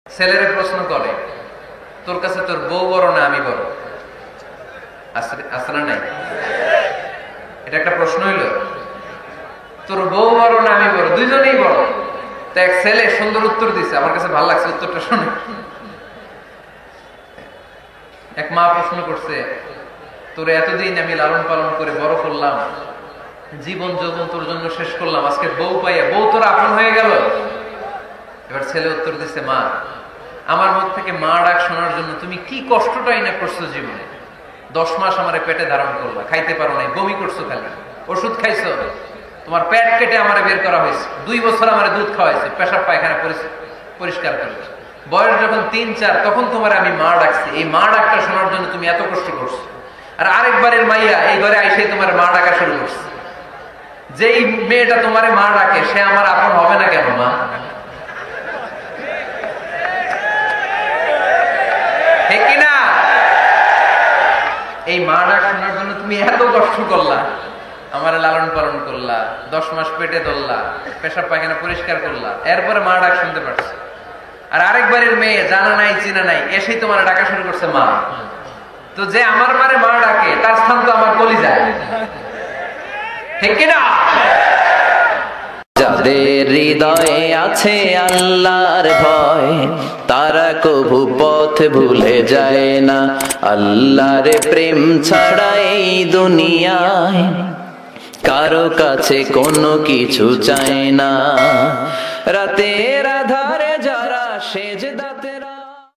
ছেলেরে প্রশ্ন করে, তোর কাছে তোর বউ বড় না আমি বড়? আছে না নাই? এটা একটা প্রশ্ন হইল। তোর বউ বড় না আমি বড়? দুইজনেই বড়। তো এক ছেলে সুন্দর উত্তর দিছে, আমার কাছে ভালো লাগছে উত্তরটা শুনে। এক মা প্রশ্ন করছে, তোর এতদিন আমি লালন পালন করে বড় করলাম, জীবন যৌবন তোর জন্য শেষ করলাম, আজকে বউ পাইয়া বউ তোর আপন হয়ে গেল। এবার ছেলে উত্তর দিছে, মা আমার মুখ থেকে মা ডাক শোনার জন্য তুমি কি কষ্টটাই না করছো জীবনে। 10 মাস আমার পেটে ধারণ করলা, খাইতে পারো নাই, বমি করছো, খালি ওষুধ খাইছো, তোমার পেট কেটে আমার বের করা হয়েছে, 2 বছর আমার দুধ খাওয়াইছে, পেশাব পায়খানা পরিষ্কার করেছে, বয়স যখন 3-4 তখন তোমার আমি মা ডাকছি। এই মা ডাকটা শোনার জন্য তুমি এত কষ্ট করছো, আর আরেকবারের মাইয়া এই ঘরে আইসে তোমার মা ডাকা শুরু করছে। যেই মেয়েটা তোমার মা ডাকে সে আমার আপন হবে না কেন মা? ঠিক কিনা? এই মা ডাক শোনার জন্য তুমি এত কষ্ট করলা, আমার লালন পালন করলা, 10 মাস পেটে ধরলা, পেশাব পায়খানা পরিষ্কার করলা, এরপরে মা ডাক শুনতে পারছে। আর আরেকবারের মেয়ে জানা নাই চিনা নাই এসেই তোমার ডাকা শুরু করছে মা। তো যে আমার মারে মা ডাকে তার স্থান তো আমার কলিজায়, ঠিক কিনা? যাদের হৃদয়ে আছে আল্লাহর ভয়, তারা কভু পথ ভুলে যায় না। আল্লাহর প্রেম ছাড়া এই দুনিয়ায় কারো কাছে কোনো কিছু চায় না। রাতের আধার